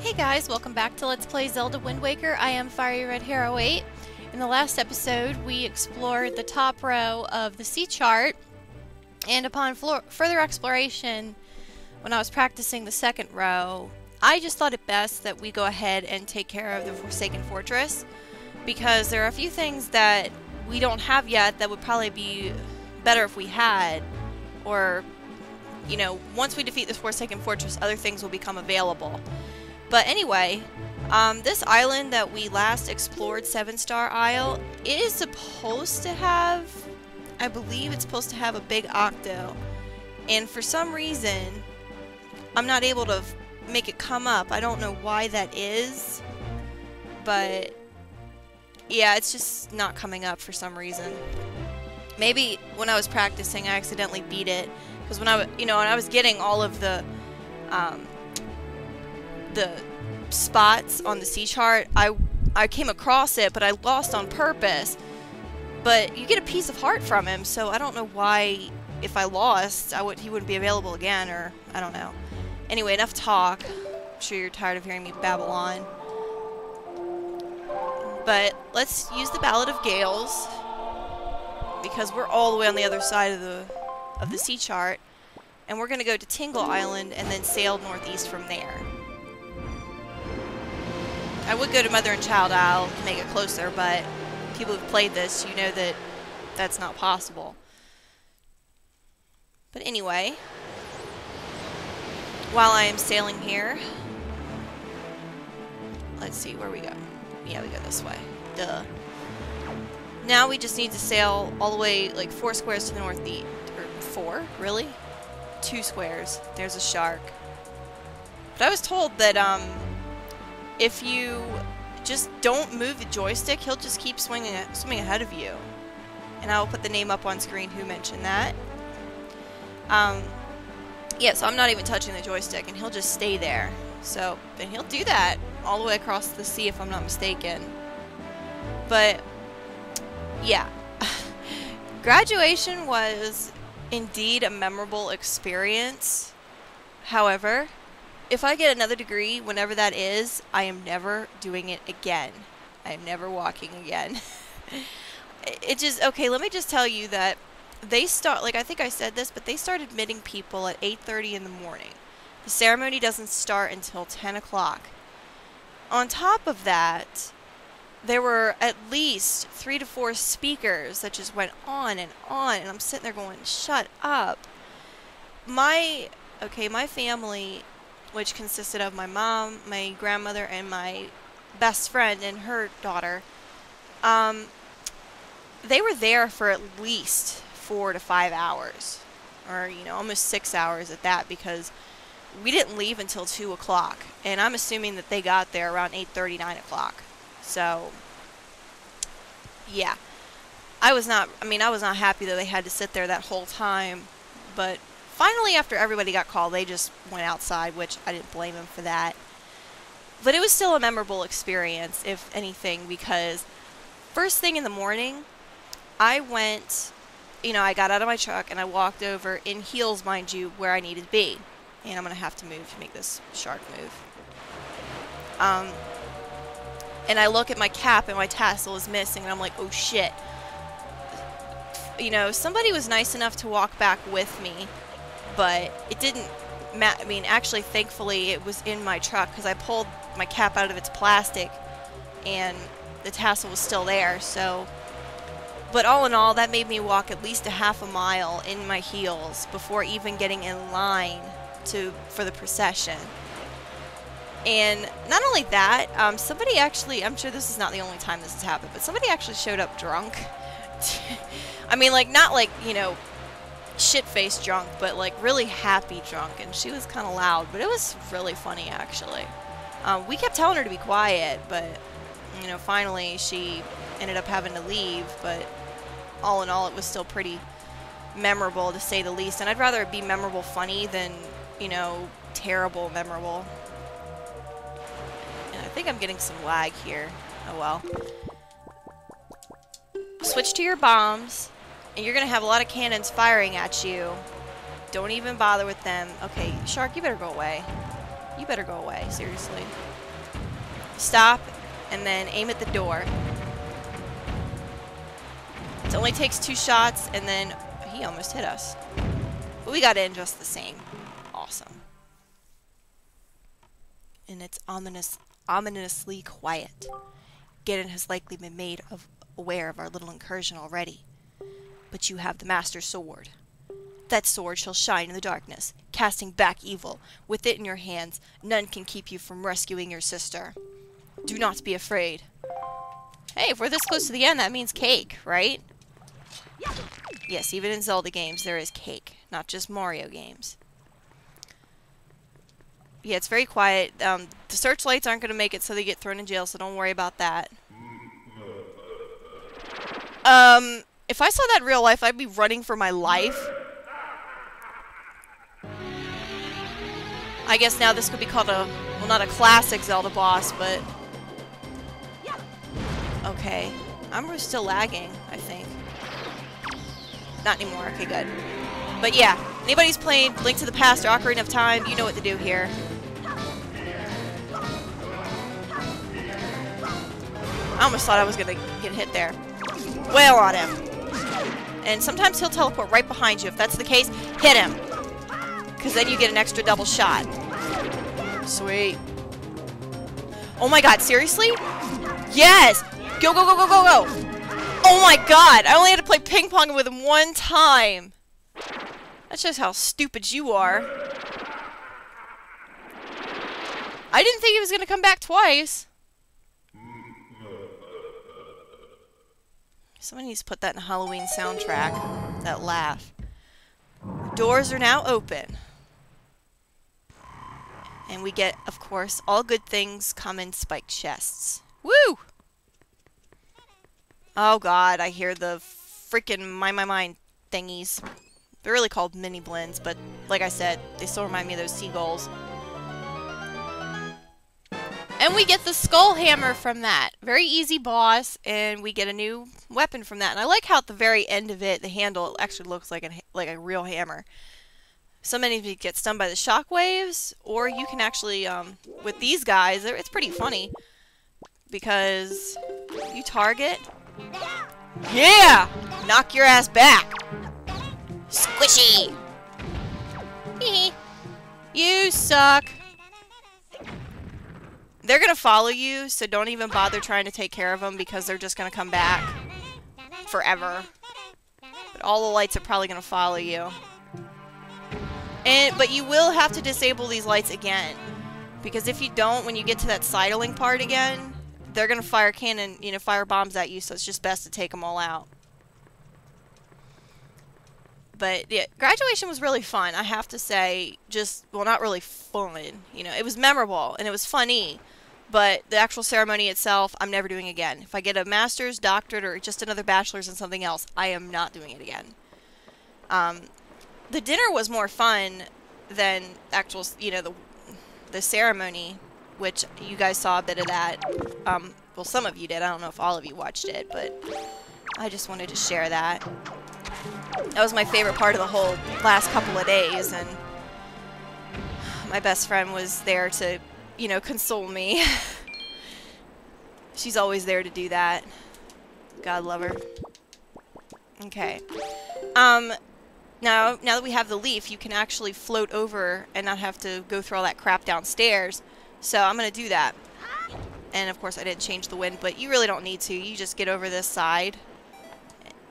Hey guys, welcome back to Let's Play Zelda Wind Waker. I am Fiery Red Hero 8. In the last episode, we explored the top row of the sea chart, and upon further exploration, when I was practicing the second row, I just thought it best that we go ahead and take care of the Forsaken Fortress, because there are a few things that we don't have yet that would probably be better if we had, or, you know, once we defeat this Forsaken Fortress, other things will become available. But anyway, this island that we last explored, 7-Star Isle, it is supposed to have, I believe it's supposed to have a big octo. And for some reason, I'm not able to make it come up. I don't know why that is, but yeah, it's just not coming up for some reason. Maybe when I was practicing, I accidentally beat it, because when I was getting all of the spots on the sea chart, I came across it, but I lost on purpose. But you get a piece of heart from him, so I don't know why, if I lost, he wouldn't be available again, or I don't know. Anyway, enough talk. I'm sure you're tired of hearing me babble on. But let's use the Ballad of Gales, because we're all the way on the other side of the sea chart, and we're going to go to Tingle Island and then sail northeast from there. I would go to Mother and Child Isle to make it closer, but people who've played this, you know that that's not possible. But anyway, while I am sailing here, let's see where we go. Yeah, we go this way. Duh. Now we just need to sail all the way, like, 4 squares to the northeast. Or 4? Really? 2 squares. There's a shark. But I was told that, if you just don't move the joystick, he'll just keep swimming ahead of you. And I will put the name up on screen who mentioned that. Yeah, so I'm not even touching the joystick, and he'll just stay there. So, and he'll do that all the way across the sea if I'm not mistaken. But, yeah. Graduation was indeed a memorable experience. However, if I get another degree, whenever that is, I am never doing it again. I am never walking again. It just, okay, let me just tell you that they start, like I think I said this, but they start admitting people at 8:30 in the morning. The ceremony doesn't start until 10 o'clock. On top of that, there were at least 3 to 4 speakers that just went on, and I'm sitting there going, shut up. My family, which consisted of my mom, my grandmother, and my best friend and her daughter, they were there for at least 4 to 5 hours, or, you know, almost 6 hours at that, because we didn't leave until 2 o'clock, and I'm assuming that they got there around 8:30, 9 o'clock. So, yeah. I was not happy that they had to sit there that whole time, but finally, after everybody got called, they just went outside, which I didn't blame them for that. But it was still a memorable experience, if anything, because first thing in the morning, I went, you know, I got out of my truck and I walked over in heels, mind you, where I needed to be. And I'm going to have to move to make this shark move. And I look at my cap and my tassel is missing, and I'm like, oh shit. You know, somebody was nice enough to walk back with me, but it didn't I mean, actually, thankfully, it was in my truck, because I pulled my cap out of its plastic, and the tassel was still there, so. But all in all, that made me walk at least a half a mile in my heels before even getting in line for the procession. And not only that, somebody actually, I'm sure this is not the only time this has happened, but somebody actually showed up drunk. I mean, like, not like, you know, shit-faced drunk, but like really happy drunk, and she was kind of loud, but it was really funny, actually. We kept telling her to be quiet, but, you know, finally she ended up having to leave, but all in all, it was still pretty memorable, to say the least, and I'd rather it be memorable funny than, you know, terrible memorable. And I think I'm getting some lag here. Oh well. Switch to your bombs, and you're gonna have a lot of cannons firing at you. Don't even bother with them. Okay, shark, you better go away. You better go away, seriously. stop, and then aim at the door. It only takes 2 shots, and then he almost hit us. But we got in just the same. Awesome. And it's ominously quiet. Ganon has likely been made aware of our little incursion already. But you have the Master Sword. That sword shall shine in the darkness, casting back evil. With it in your hands, none can keep you from rescuing your sister. Do not be afraid. Hey, if we're this close to the end, that means cake, right? Yes, even in Zelda games, there is cake, not just Mario games. Yeah, it's very quiet. The searchlights aren't going to make it so they get thrown in jail, so don't worry about that. If I saw that in real life, I'd be running for my life. I guess now this could be called a, well, not a classic Zelda boss, but... Okay. I'm still lagging, I think. Not anymore. Okay, good. But yeah, anybody who's played Link to the Past or Ocarina of Time, you know what to do here. I almost thought I was going to get hit there. Wail on him. And sometimes he'll teleport right behind you. If that's the case, hit him. Because then you get an extra double shot. Sweet. Oh my god, seriously? Yes! Go, go, go, go, go, go! Oh my god! I only had to play ping pong with him 1 time! That's just how stupid you are. I didn't think he was gonna come back twice. Someone needs to put that in a Halloween soundtrack. That laugh. Doors are now open. And we get, of course, all good things come in spiked chests. Woo! Oh god, I hear the freaking mind thingies. They're really called mini blends, but like I said, they still remind me of those seagulls. And we get the skull hammer from that. Very easy boss, and we get a new weapon from that. And I like how at the very end of it, the handle actually looks like a real hammer. So many of you get stunned by the shockwaves, or you can actually, with these guys, it's pretty funny. Because you target... Yeah! Knock your ass back! Squishy! Hee You suck! They're gonna follow you, so don't even bother trying to take care of them because they're just gonna come back forever. But all the lights are probably gonna follow you. But you will have to disable these lights again. Because if you don't, when you get to that sidling part again, they're gonna fire fire bombs at you, so it's just best to take them all out. But yeah, graduation was really fun, I have to say. Well, not really fun, it was memorable and it was funny, but the actual ceremony itself, I'm never doing again. If I get a master's, doctorate, or just another bachelor's in something else, I am not doing it again. The dinner was more fun than actual, the ceremony, which you guys saw a bit of that. Well, some of you did. I don't know if all of you watched it, but I just wanted to share that. That was my favorite part of the whole last couple of days, and my best friend was there to, console me. She's always there to do that. God love her. Okay. Now that we have the leaf, you can actually float over and not have to go through all that crap downstairs. So I'm going to do that. And of course I didn't change the wind, but you really don't need to. You just get over this side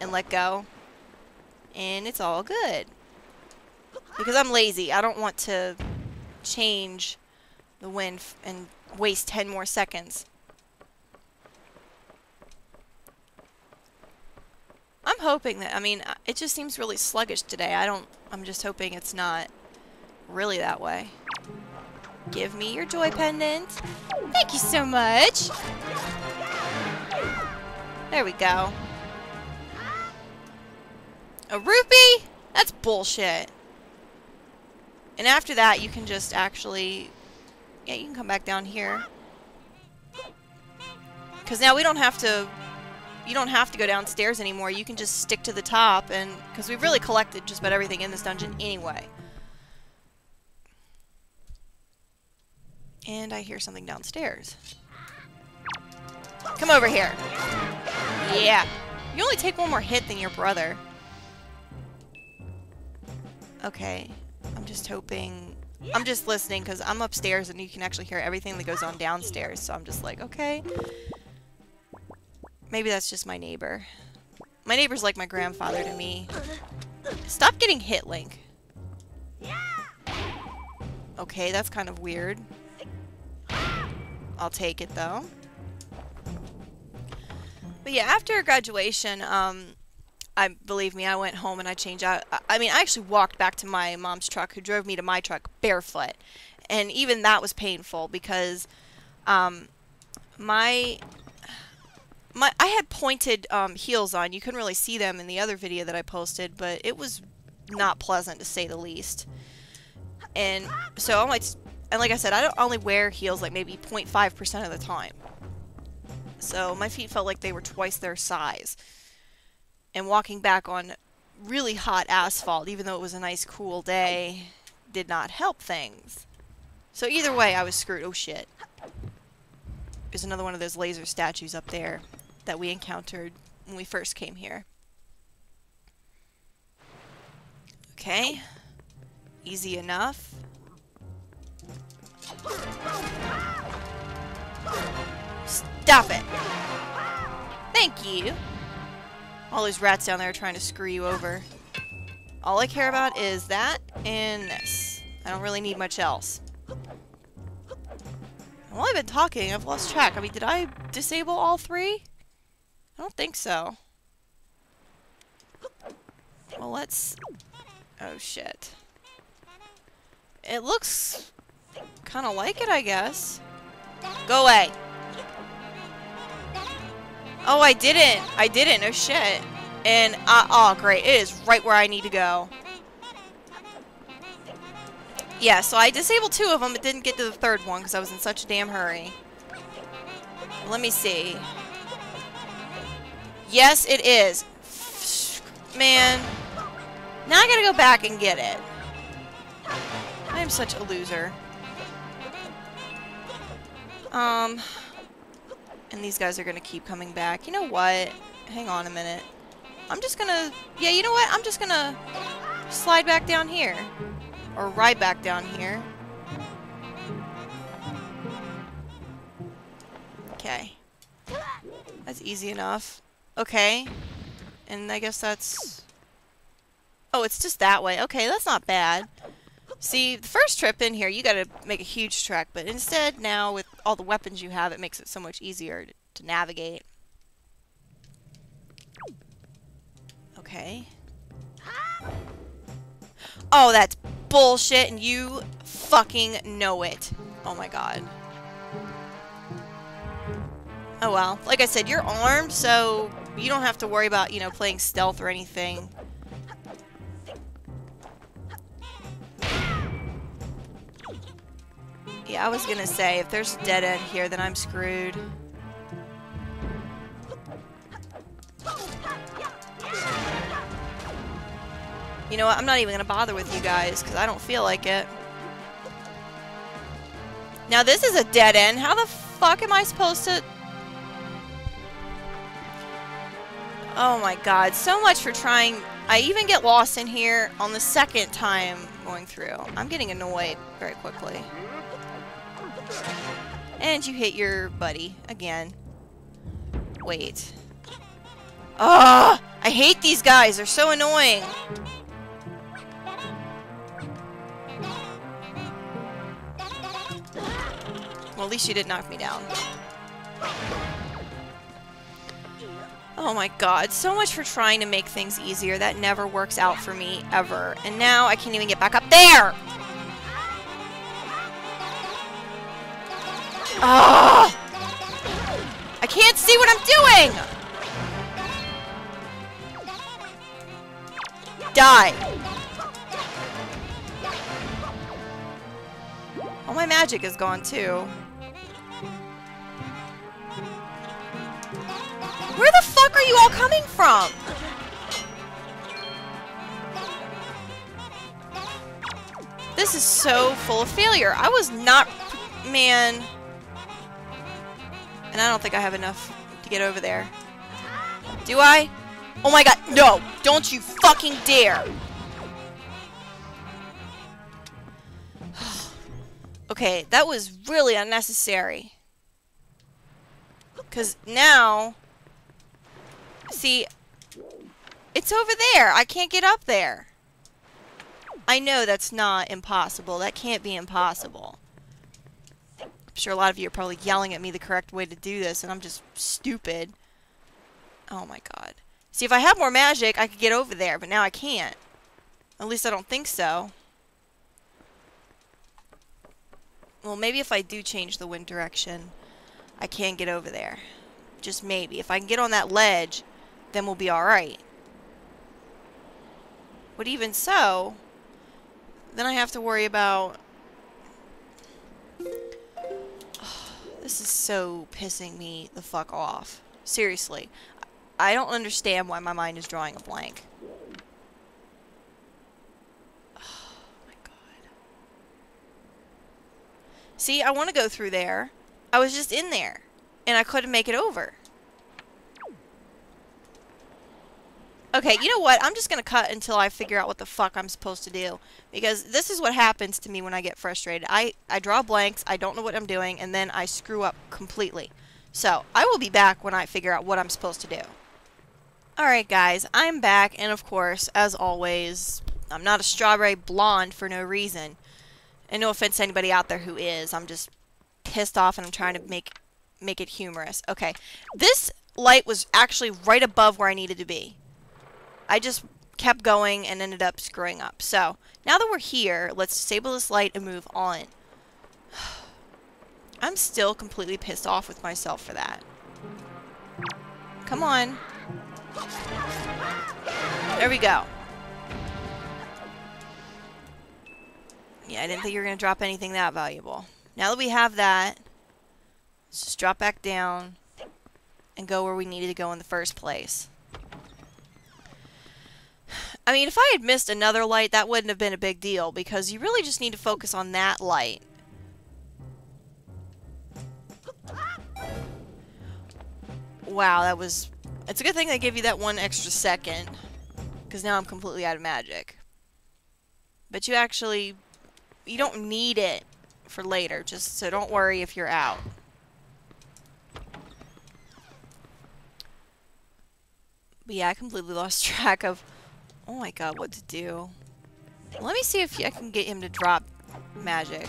and let go. And it's all good. Because I'm lazy. I don't want to change the wind and waste 10 more seconds. I'm hoping that, it just seems really sluggish today. I'm just hoping it's not really that way. Give me your joy pendant. Thank you so much. There we go. A rupee? That's bullshit. And after that, you can just actually... Yeah, you can come back down here. Because now we don't have to... You don't have to go downstairs anymore. You can just stick to the top, and... Because we've really collected just about everything in this dungeon anyway. And I hear something downstairs. Come over here. Yeah. You only take one more hit than your brother. Okay. I'm just hoping... I'm just listening because I'm upstairs and you can actually hear everything that goes on downstairs. So I'm just like, okay. Maybe that's just my neighbor. My neighbor's like my grandfather to me. Stop getting hit, Link. Okay, that's kind of weird. I'll take it, though. But yeah, after graduation, believe me, I went home and I changed out. I mean, I actually walked back to my mom's truck, who drove me to my truck barefoot. And even that was painful because I had pointed heels on. You couldn't really see them in the other video that I posted, but it was not pleasant to say the least. And so I'm like, and like I said, I don't only wear heels like maybe 0.5% of the time. So my feet felt like they were twice their size. And walking back on really hot asphalt, even though it was a nice cool day, did not help things. So either way, I was screwed. Oh shit. There's another one of those laser statues up there that we encountered when we first came here. Okay. Easy enough. Stop it! Thank you! All those rats down there are trying to screw you over. All I care about is that and this. I don't really need much else. While I've been talking, I've lost track. I mean, did I disable all three? I don't think so. Well, let's... Oh, shit. It looks kind of like it, I guess. Go away. Oh, I didn't. I didn't. Oh, shit. And, oh, great. It is right where I need to go. Yeah, so I disabled 2 of them, but didn't get to the 3rd one because I was in such a damn hurry. Let me see. Yes, it is. Man. Now I gotta go back and get it. I am such a loser. And these guys are gonna keep coming back. You know what? Hang on a minute. I'm just gonna... Yeah, you know what? I'm just gonna slide back down here. Or ride back down here. Okay. That's easy enough. Okay. And I guess that's... Oh, it's just that way. Okay, that's not bad. See, the first trip in here, you gotta make a huge trek, but instead, now, with all the weapons you have, it makes it so much easier to navigate. Okay. Oh, that's bullshit, and you fucking know it. Oh my god. Oh well. Like I said, you're armed, so you don't have to worry about, you know, playing stealth or anything. Yeah, I was gonna say, if there's a dead end here, then I'm screwed. You know what? I'm not even gonna bother with you guys, because I don't feel like it. Now this is a dead end. How the fuck am I supposed to... Oh my god, so much for trying... I even get lost in here on the 2nd time going through. I'm getting annoyed very quickly. And you hit your buddy again. Wait. Ugh! I hate these guys. They're so annoying. Well, at least you didn't knock me down. Oh my god. So much for trying to make things easier. That never works out for me, ever. And now I can't even get back up there! Ugh! I can't see what I'm doing! Die! All my magic is gone too. Where the fuck are you all coming from? This is so full of failure. I was not... Man... And I don't think I have enough get over there. Do I? Oh my god, no! Don't you fucking dare! Okay, that was really unnecessary. Because now... See, it's over there. I can't get up there. I know that's not impossible. That can't be impossible. I'm sure a lot of you are probably yelling at me the correct way to do this, and I'm just stupid. Oh my god. See, if I had more magic, I could get over there, but now I can't. At least I don't think so. Well, maybe if I do change the wind direction, I can get over there. Just maybe. If I can get on that ledge, then we'll be alright. But even so, then I have to worry about... Oh, this is so pissing me the fuck off. Seriously. I don't understand why my mind is drawing a blank. Oh my god. See, I want to go through there. I was just in there. And I couldn't make it over. Okay, you know what? I'm just going to cut until I figure out what the fuck I'm supposed to do. Because this is what happens to me when I get frustrated. I draw blanks, I don't know what I'm doing, and then I screw up completely. So, I will be back when I figure out what I'm supposed to do. Alright guys, I'm back, and of course, as always, I'm not a strawberry blonde for no reason. And no offense to anybody out there who is, I'm just pissed off and I'm trying to make it humorous. Okay, this light was actually right above where I needed to be. I just kept going and ended up screwing up. So, now that we're here, let's disable this light and move on. I'm still completely pissed off with myself for that. Come on. There we go. Yeah, I didn't think you were going to drop anything that valuable. Now that we have that, let's just drop back down and go where we needed to go in the first place. I mean, if I had missed another light, that wouldn't have been a big deal, because you really just need to focus on that light. Wow, that was... It's a good thing they gave you that 1 extra second, because now I'm completely out of magic. But you actually... You don't need it for later, just so don't worry if you're out. But yeah, I completely lost track of... Oh my god, what to do. Let me see if I can get him to drop magic.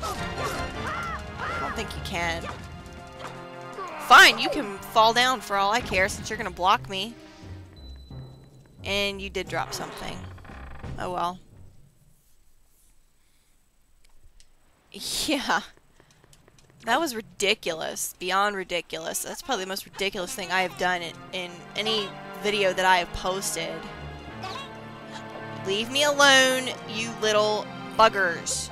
I don't think you can. Fine, you can fall down for all I care since you're gonna block me. And you did drop something. Oh well. Yeah. That was ridiculous. Beyond ridiculous. That's probably the most ridiculous thing I have done in any video that I have posted. Leave me alone, you little buggers.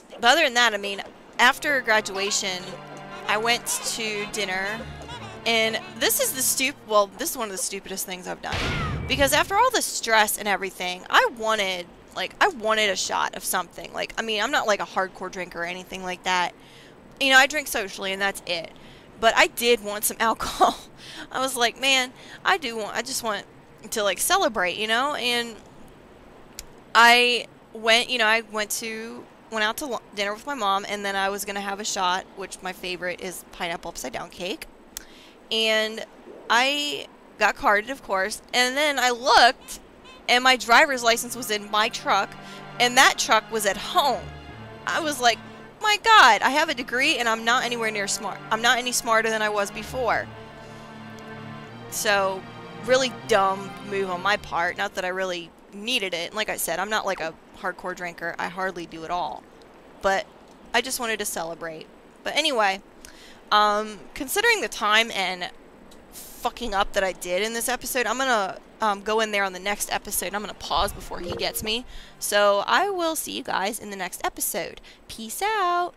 But other than that, I mean, after graduation, I went to dinner, and this is this is one of the stupidest things I've done. Because after all the stress and everything, I wanted a shot of something. Like, I mean, I'm not like a hardcore drinker or anything like that. You know, I drink socially, and that's it. But I did want some alcohol. I was like, man, I just want to, like, celebrate, you know? And I went, you know, went out to dinner with my mom, and then I was going to have a shot, which my favorite is pineapple upside down cake. And I got carded, of course, and then I looked, and my driver's license was in my truck, and that truck was at home. I was like, my god, I have a degree and I'm not anywhere near smart. I'm not any smarter than I was before. So, really dumb move on my part. Not that I really needed it. Like I said, I'm not like a hardcore drinker. I hardly do at all. But I just wanted to celebrate. But anyway, considering the time and fucking up that I did in this episode, I'm gonna go in there on the next episode. I'm gonna pause before he gets me. So I will see you guys in the next episode. Peace out.